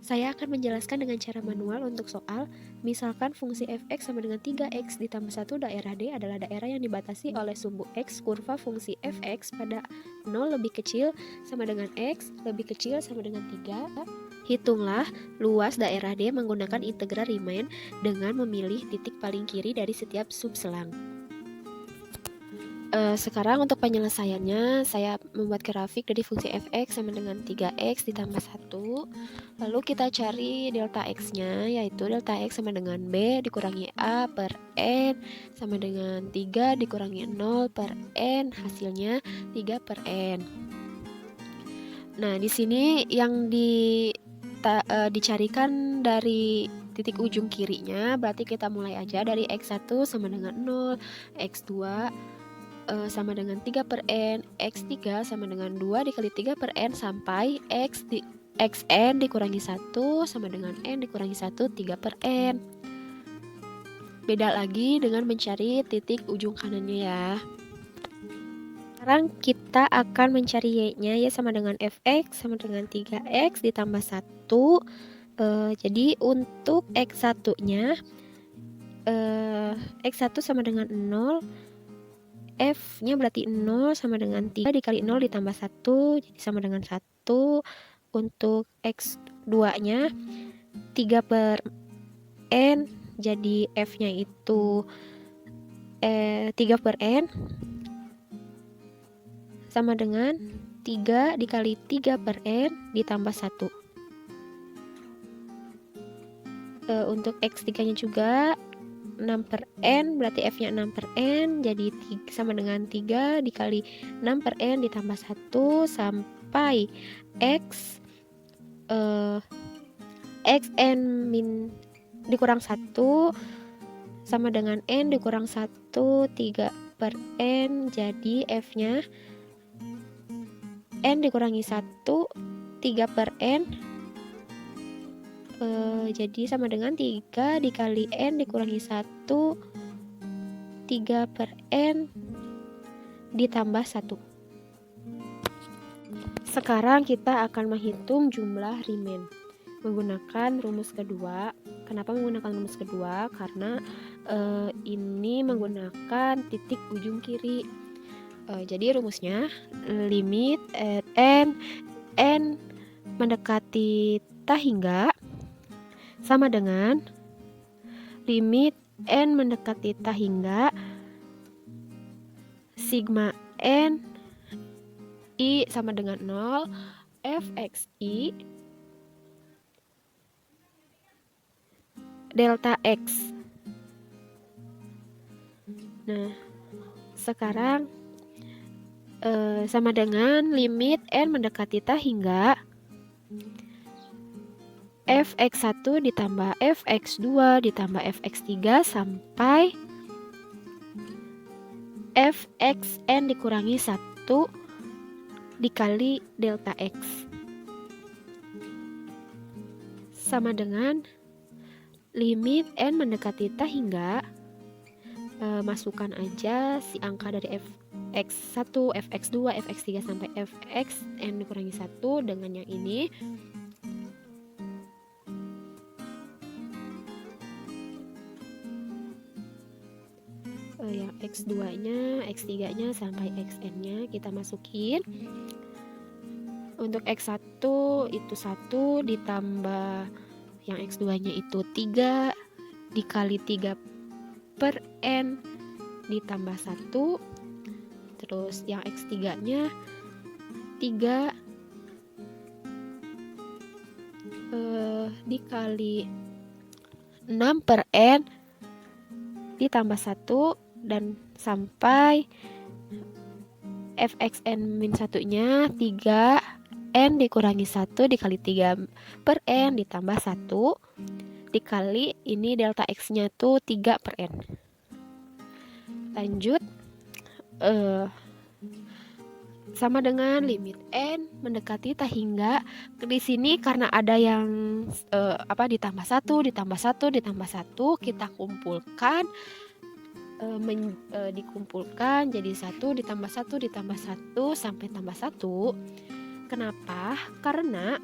Saya akan menjelaskan dengan cara manual untuk soal, misalkan fungsi fx sama dengan 3x ditambah 1 daerah D adalah daerah yang dibatasi oleh sumbu x, kurva fungsi fx pada 0 lebih kecil sama dengan x, lebih kecil sama dengan 3. Hitunglah luas daerah D menggunakan integral Riemann dengan memilih titik paling kiri dari setiap subselang. Sekarang untuk penyelesaiannya, saya membuat grafik dari fungsi fx sama dengan 3x ditambah 1. Lalu kita cari delta x-nya, yaitu delta x sama dengan b dikurangi a per n sama dengan 3 dikurangi 0 per n, hasilnya 3 per n. Nah, di sini yang dicarikan dari titik ujung kirinya, berarti kita mulai aja dari x1 sama dengan 0, x2 sama dengan 3 per n, x3 sama dengan 2 dikali 3 per n sampai xn dikurangi 1 sama dengan n dikurangi 1, 3 per n. Beda lagi dengan mencari titik ujung kanannya ya. Sekarang kita akan mencari y-nya, y sama dengan fx sama dengan 3x ditambah 1. Jadi untuk x1-nya, x1 sama dengan 0, F-nya berarti 0 sama dengan 3 dikali 0 ditambah 1, jadi sama dengan 1. Untuk X2-nya 3 per N, jadi F-nya itu 3 per N sama dengan 3 dikali 3 per N ditambah 1. Untuk X3-nya juga 6 per N, berarti F-nya 6 per N, jadi sama dengan 3 dikali 6 per N ditambah 1 sampai X Xn min dikurang 1 sama dengan N dikurang 1, 3 per N, jadi F-nya N dikurangi 1, 3 per N, jadi sama dengan 3 dikali N dikurangi 1, 3 per N ditambah 1. Sekarang kita akan menghitung jumlah Riemann menggunakan rumus kedua. Kenapa menggunakan rumus kedua? Karena ini menggunakan titik ujung kiri. Jadi rumusnya limit n mendekati ta hingga sama dengan limit n mendekati ta hingga sigma n i sama dengan 0 fxi delta x. Nah, sekarang sama dengan limit n mendekati ta hingga fx1 ditambah fx2 ditambah fx3 sampai fxn dikurangi 1 dikali delta x sama dengan limit n mendekati ta hingga, masukkan aja si angka dari fx1, fx2, fx3 sampai fxn dikurangi 1 dengan yang ini. Yang x2-nya, x3-nya sampai xn-nya kita masukin. Untuk x1 itu 1 ditambah yang x2-nya itu 3 dikali 3 per n ditambah 1. Terus yang x3-nya 3 dikali 6 per n ditambah 1 dan sampai fxn min 1-nya 3 n dikurangi 1 dikali 3 per n ditambah 1 dikali ini delta x-nya tuh 3 per n. Lanjut, sama dengan limit n mendekati ta hingga. Di sini karena ada yang ditambah 1 ditambah 1 ditambah 1, kita kumpulkan, dikumpulkan jadi 1 ditambah 1 ditambah 1 sampai tambah 1. Kenapa? Karena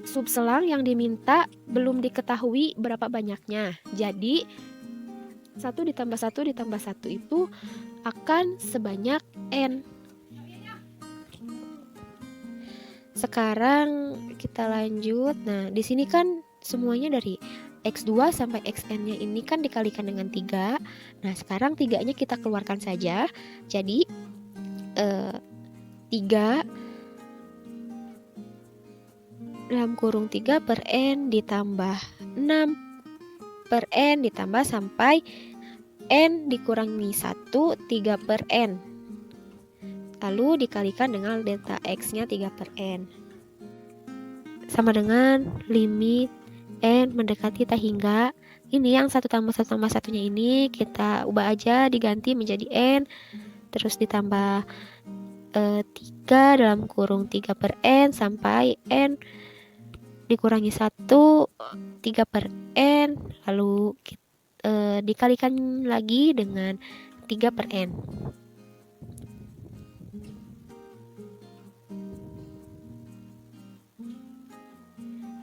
subselang yang diminta belum diketahui berapa banyaknya. Jadi 1 ditambah 1 ditambah 1 itu akan sebanyak N. Sekarang kita lanjut. Nah, di sini kan semuanya dari X2 sampai Xn-nya ini kan dikalikan dengan 3. Nah, sekarang 3-nya kita keluarkan saja. Jadi 3 dalam kurung 3 per N ditambah 6 per N ditambah sampai N dikurangi 1, 3 per N. Lalu dikalikan dengan delta X-nya 3 per N. Sama dengan limit N mendekati tak hingga. Ini yang 1 tambah 1 tambah 1-nya ini kita ubah aja, diganti menjadi N. Terus ditambah 3 dalam kurung 3 per N sampai N dikurangi 1, 3 per N. Lalu dikalikan lagi dengan 3 per N.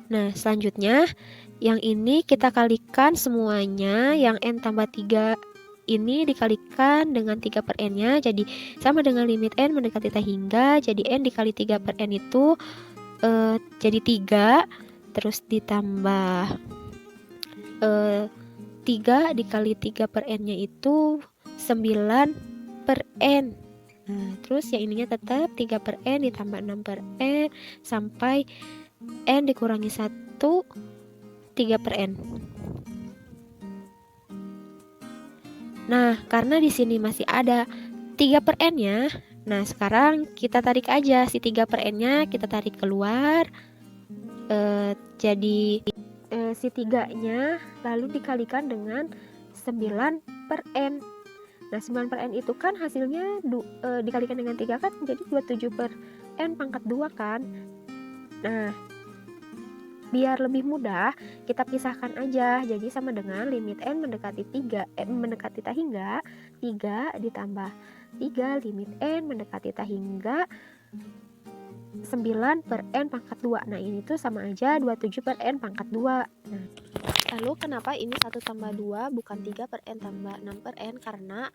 Nah, selanjutnya yang ini kita kalikan semuanya, yang N tambah 3 ini dikalikan dengan 3 per N-nya, jadi sama dengan limit N mendekati tak hingga, jadi N dikali 3 per N itu jadi 3, terus ditambah 3 dikali 3 per N-nya itu 9 per N. Nah, terus yang ininya tetap 3 per N ditambah 6 per N sampai N dikurangi 1, 3 per N. Nah, karena di sini masih ada 3 per N-nya, nah sekarang kita tarik aja si 3 per N-nya, kita tarik keluar. Jadi si 3-nya lalu dikalikan dengan 9 per N. Nah, 9 per N itu kan hasilnya dikalikan dengan 3 kan jadi 27 per N pangkat 2 kan. Nah, biar lebih mudah kita pisahkan aja, jadi sama dengan limit N mendekati 3 mendekati tak hingga 3 ditambah 3 limit N mendekati tak hingga 9 per N pangkat 2. Nah, ini tuh sama aja 27 per N pangkat 2. Nah, lalu kenapa ini 1 tambah 2 bukan 3 per N tambah 6 per N? Karena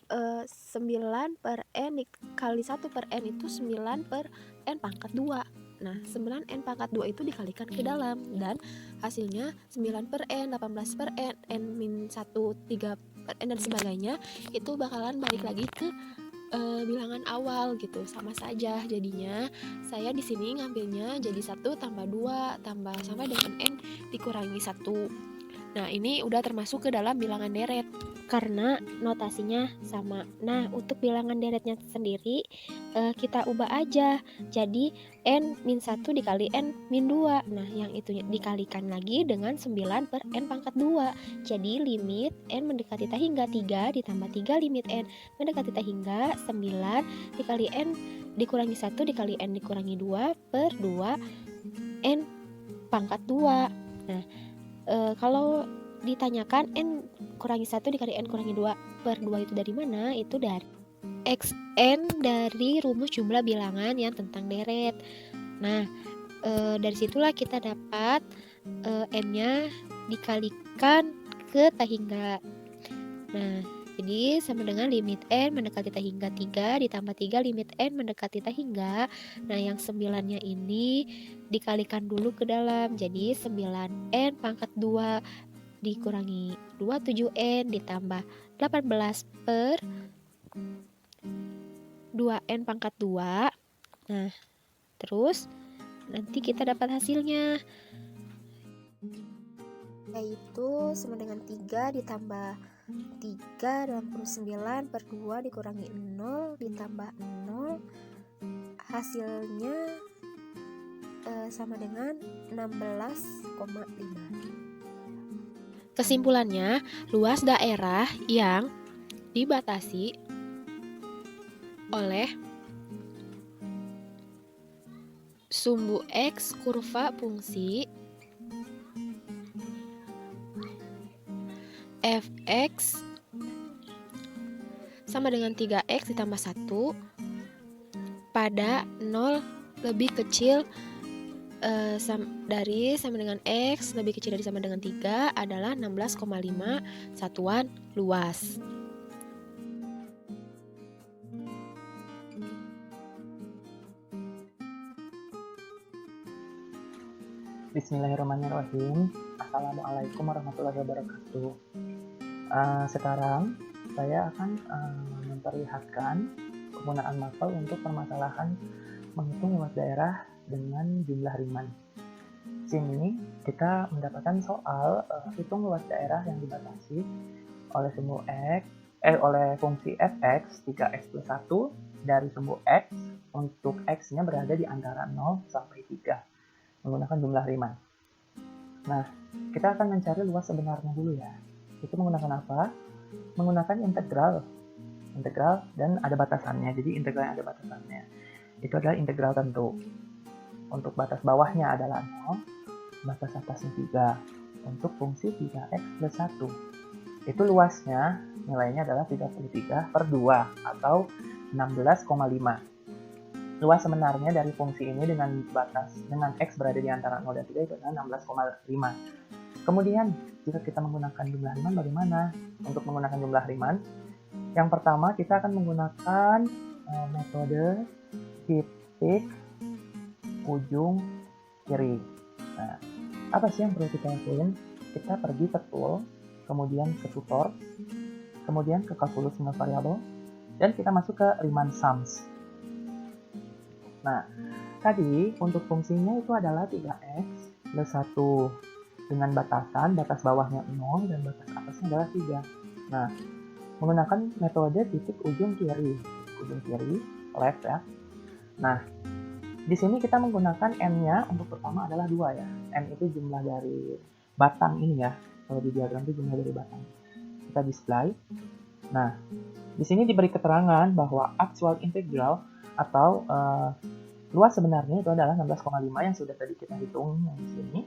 9 per N dikali 1 per N itu 9 per N pangkat 2. Nah, 9N pangkat 2 itu dikalikan ke dalam, dan hasilnya 9 per N, 18 per N, N-1, 3 per N, dan sebagainya. Itu bakalan balik lagi ke bilangan awal gitu, sama saja jadinya. Saya di sini ngambilnya jadi 1 tambah 2 tambah sampai dengan N dikurangi 1. Nah, ini udah termasuk ke dalam bilangan deret karena notasinya sama. Nah, untuk bilangan deretnya sendiri kita ubah aja jadi N-1 dikali N-2. Nah, yang itu dikalikan lagi dengan 9 per N pangkat 2. Jadi limit N mendekati tak hingga 3 ditambah 3 limit N mendekati tak hingga 9 dikali N dikurangi 1 dikali N dikurangi 2 per 2 N pangkat 2. Nah, kalau ditanyakan N kurangi 1 dikali N kurangi 2 per 2 itu dari mana? Itu dari Xn dari rumus jumlah bilangan yang tentang deret. Nah, dari situlah kita dapat N-nya dikalikan ke tak hingga. Nah, jadi sama dengan limit N mendekati tak hingga 3 ditambah 3 limit N mendekati tak hingga. Nah, yang 9-nya ini dikalikan dulu ke dalam. Jadi 9N pangkat 2 dikurangi 27N ditambah 18 per 2N pangkat 2. Nah, terus nanti kita dapat hasilnya, yaitu sama dengan 3 ditambah 3 dalam kurung 9 per 2 dikurangi 0 ditambah 0. Hasilnya sama dengan 16,5. Kesimpulannya, luas daerah yang dibatasi oleh sumbu X kurva fungsi fx sama dengan 3x ditambah 1 pada 0 lebih kecil dari sama dengan X lebih kecil dari sama dengan 3 adalah 16,5 satuan luas. Bismillahirrahmanirrahim. Assalamualaikum warahmatullahi wabarakatuh. Sekarang saya akan memperlihatkan penggunaan mapel untuk permasalahan menghitung luas daerah dengan jumlah Riemann. Sini kita mendapatkan soal hitung luas daerah yang dibatasi oleh sumbu oleh fungsi fx 3x plus 1 dari sumbu x untuk x-nya berada di antara 0 sampai 3 menggunakan jumlah Riemann. Nah, kita akan mencari luas sebenarnya dulu ya. Itu menggunakan apa? Menggunakan integral dan ada batasannya. Jadi integral yang ada batasannya itu adalah integral tentu. Untuk batas bawahnya adalah 0, batas atasnya 3. Untuk fungsi 3x plus 1 itu luasnya nilainya adalah 33/2 atau 16,5. Luas sebenarnya dari fungsi ini dengan x berada di antara 0 dan 3 itu adalah 16,5. Kemudian jika kita menggunakan jumlah Riemann bagaimana? Untuk menggunakan jumlah Riemann, yang pertama kita akan menggunakan metode titik ujung kiri. Nah, apa sih yang perlu kita lakuin? Kita pergi ke tool, kemudian ke tutor, kemudian ke kalkulus single variable, dan kita masuk ke Riemann sums. Nah, tadi untuk fungsinya itu adalah 3x plus 1 dengan batas bawahnya 0 dan batas atasnya adalah 3. Nah, menggunakan metode titik ujung kiri, left ya. Nah, di sini kita menggunakan n-nya untuk pertama adalah 2 ya. N itu jumlah dari batang ini ya. Kalau di diagram itu jumlah dari batang. Kita display. Nah, di sini diberi keterangan bahwa actual integral atau luas sebenarnya itu adalah 16,5 yang sudah tadi kita hitung di sini.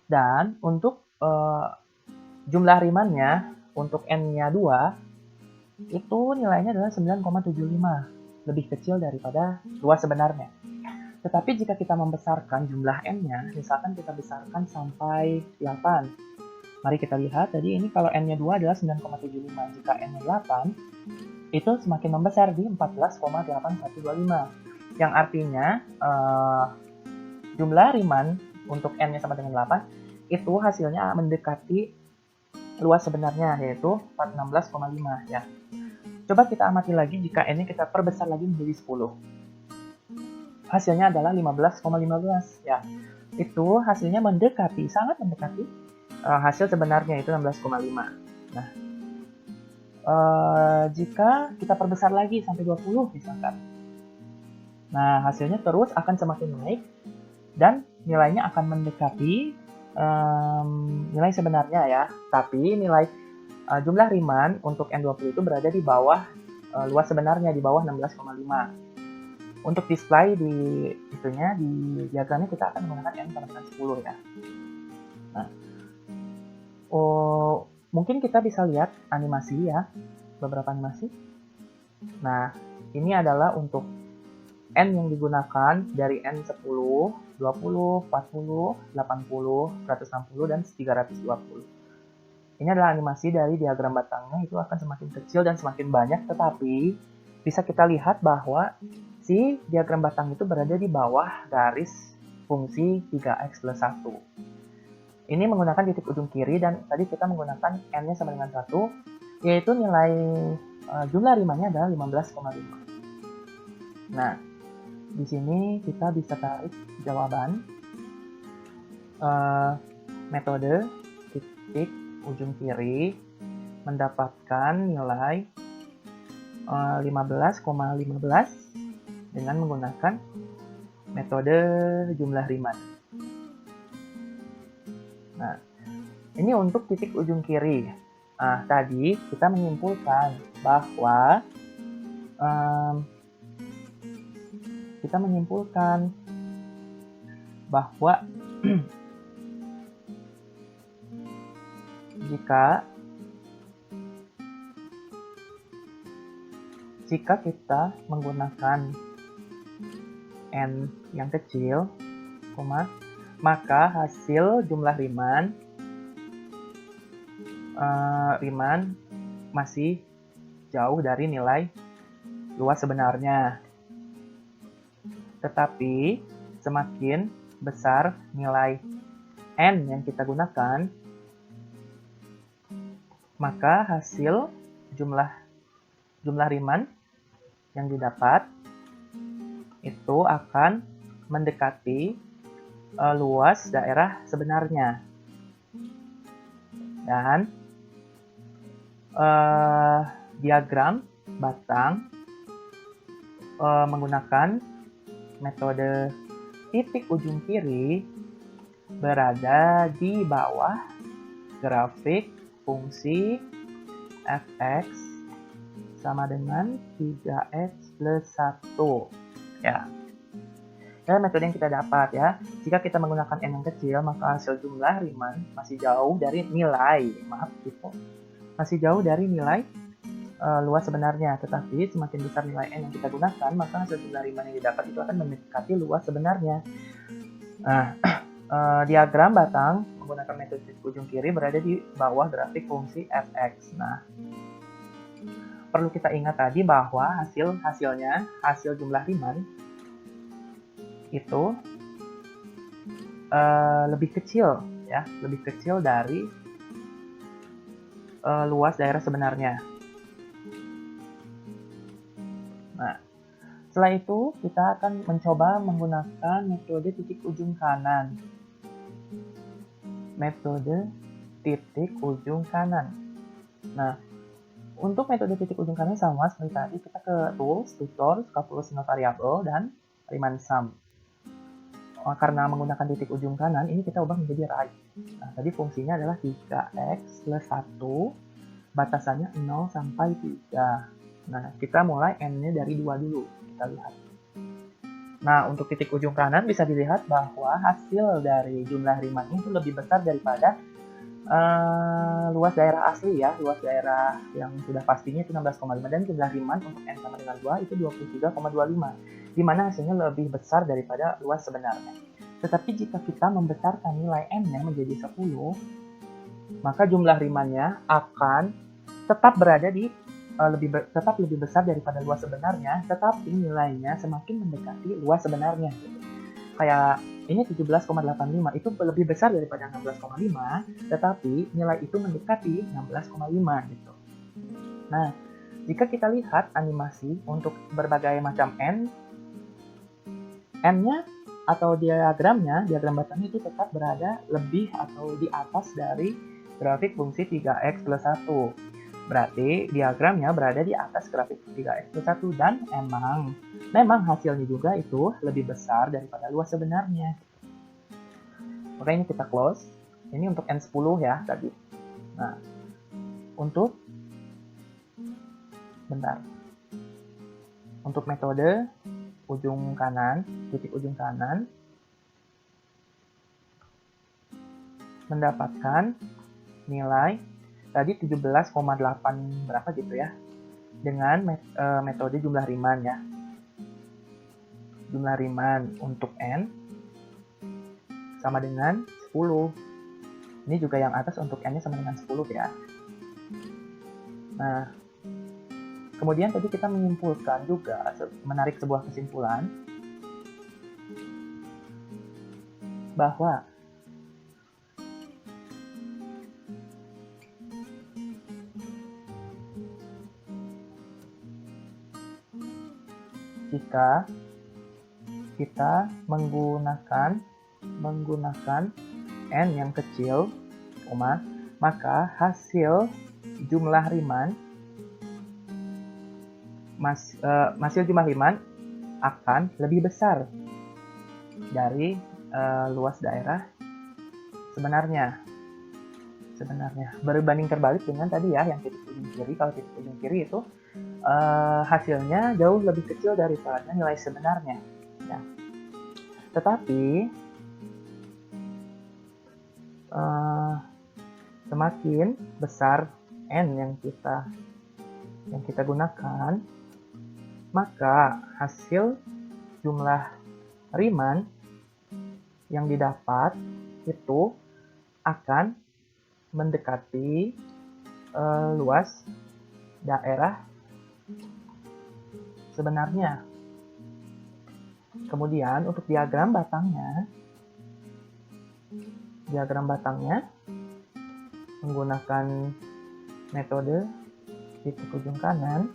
Dan untuk jumlah Riemann-nya untuk n-nya 2 itu nilainya adalah 9,75, lebih kecil daripada luas sebenarnya. Tetapi jika kita membesarkan jumlah n-nya, misalkan kita besarkan sampai 8. Mari kita lihat, tadi ini kalau n-nya 2 adalah 9,75. Jika n-nya 8, itu semakin membesar di 14,8125. Yang artinya jumlah Riemann untuk n-nya sama dengan 8 itu hasilnya mendekati luas sebenarnya, yaitu 416,5 ya. Coba kita amati lagi jika n-nya kita perbesar lagi menjadi 10. Hasilnya adalah 15,15 ya. Itu hasilnya sangat mendekati hasil sebenarnya, itu 16,5. Nah, jika kita perbesar lagi sampai 20 misalkan, nah hasilnya terus akan semakin naik dan nilainya akan mendekati nilai sebenarnya ya. Tapi nilai jumlah Riemann untuk N20 itu berada di bawah luas sebenarnya, di bawah 16,5. Untuk display di diagramnya kita akan menggunakan N sama dengan 10 ya. Nah, mungkin kita bisa lihat animasi ya, beberapa animasi. Nah, ini adalah untuk N yang digunakan dari N10, 20, 40, 80, 160, dan 320. Ini adalah animasi dari diagram batangnya, itu akan semakin kecil dan semakin banyak, tetapi bisa kita lihat bahwa si diagram batang itu berada di bawah garis fungsi 3x plus 1. Ini menggunakan titik ujung kiri, dan tadi kita menggunakan n-nya sama dengan 1, yaitu nilai jumlah Riemann-nya adalah 15,5. Nah, di sini kita bisa tarik jawaban metode titik ujung kiri mendapatkan nilai 15,15 dengan menggunakan metode jumlah Riemann. Nah, ini untuk titik ujung kiri. Nah, tadi kita menyimpulkan bahwa jika kita menggunakan n yang kecil, maka hasil jumlah Riemann masih jauh dari nilai luas sebenarnya. Tetapi semakin besar nilai n yang kita gunakan, maka hasil jumlah Riemann yang didapat itu akan mendekati luas daerah sebenarnya. Dan diagram batang menggunakan metode titik ujung kiri berada di bawah grafik fungsi f(x) sama dengan 3x plus 1. Ya. Dan metode yang kita dapat ya, jika kita menggunakan n yang kecil, maka hasil jumlah Riemann masih jauh dari nilai, masih jauh dari nilai luas sebenarnya. Tetapi semakin besar nilai n yang kita gunakan, maka hasil jumlah Riemann yang didapat itu akan mendekati luas sebenarnya. Nah, diagram batang menggunakan metode titik ujung kiri berada di bawah grafik fungsi f(x). Nah, perlu kita ingat tadi bahwa hasil jumlah Riemann itu lebih kecil ya, lebih kecil dari luas daerah sebenarnya. Nah, setelah itu kita akan mencoba menggunakan metode titik ujung kanan. Metode titik ujung kanan. Nah, untuk metode titik ujung kanan sama seperti tadi, kita ke tools, tutor, calculus single variable, dan Riemann sum. Karena menggunakan titik ujung kanan, ini kita ubah menjadi right. Nah, tadi fungsinya adalah 3x plus 1, batasannya 0 sampai 3. Nah, kita mulai n-nya dari 2 dulu, kita lihat. Nah, untuk titik ujung kanan bisa dilihat bahwa hasil dari jumlah Riemann itu lebih besar daripada luas daerah asli ya, luas daerah yang sudah pastinya itu 16,5, dan jumlah Riemann untuk n sama dengan 2 itu 23,25. Di mana hasilnya lebih besar daripada luas sebenarnya. Tetapi jika kita membesarkan nilai n-nya menjadi 10, maka jumlah Riemann-nya akan tetap berada di tetap lebih besar daripada luas sebenarnya, tetapi nilainya semakin mendekati luas sebenarnya. Kayak ini 17,85 itu lebih besar daripada 16,5, tetapi nilai itu mendekati 16,5 gitu. Nah, jika kita lihat animasi untuk berbagai macam n-nya atau diagram batangnya itu tetap berada lebih atau di atas dari grafik fungsi 3x plus 1. Berarti diagramnya berada di atas grafik 3x plus 1, dan memang hasilnya juga itu lebih besar daripada luas sebenarnya. Oke, ini kita close. Ini untuk N10 ya tadi. Nah, untuk metode ujung kanan, titik ujung kanan, mendapatkan nilai tadi 17,8 berapa gitu ya, dengan metode jumlah Riemann ya. Jumlah Riemann untuk n sama dengan 10. Ini juga yang atas untuk n-nya sama dengan 10 ya. Nah, kemudian tadi kita menyimpulkan juga, menarik sebuah kesimpulan bahwa jika kita menggunakan n yang kecil, maka hasil jumlah Riemann akan lebih besar dari luas daerah sebenarnya. Berbanding terbalik dengan tadi ya, yang titik ujung kiri. Kalau titik ujung kiri itu hasilnya jauh lebih kecil daripada nilai sebenarnya ya. Tetapi semakin besar n yang kita gunakan, maka hasil jumlah Riemann yang didapat itu akan mendekati luas daerah sebenarnya. Kemudian untuk diagram batangnya menggunakan metode titik ujung kanan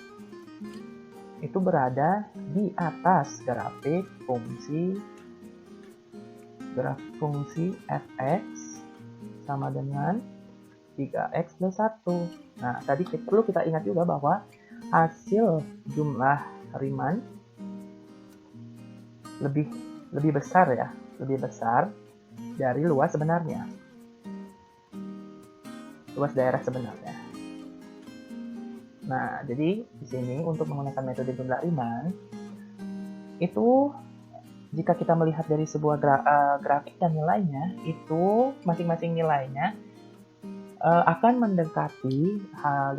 itu berada di atas grafik fungsi fx sama dengan 3x plus 1. Nah, tadi perlu kita ingat juga bahwa hasil jumlah Riemann lebih besar ya, lebih besar dari luas sebenarnya. Luas daerah sebenarnya. Nah, jadi di sini untuk menggunakan metode jumlah Riemann itu jika kita melihat dari sebuah grafik dan nilainya, itu masing-masing nilainya akan mendekati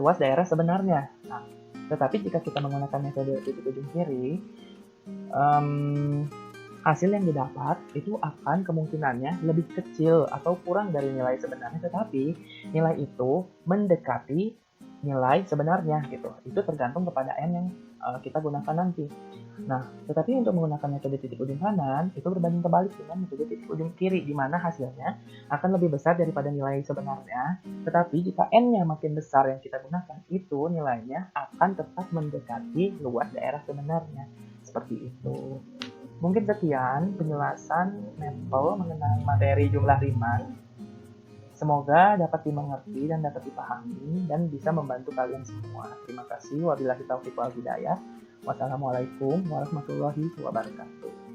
luas daerah sebenarnya. Nah, tetapi jika kita menggunakan metode titik ujung kiri, hasil yang didapat itu akan kemungkinannya lebih kecil atau kurang dari nilai sebenarnya, tetapi nilai itu mendekati nilai sebenarnya gitu. Itu tergantung kepada n yang kita gunakan nanti. Nah, tetapi untuk menggunakan metode titik ujung kanan itu berbanding terbalik dengan metode titik ujung kiri, di mana hasilnya akan lebih besar daripada nilai sebenarnya. Tetapi jika n-nya makin besar yang kita gunakan, itu nilainya akan tetap mendekati luas daerah sebenarnya. Seperti itu. Mungkin sekian penjelasan Maple mengenai materi jumlah Riemann. Semoga dapat dimengerti dan dapat dipahami dan bisa membantu kalian semua. Terima kasih. Wabillahi taufiq wal hidayah. Wassalamualaikum warahmatullahi wabarakatuh.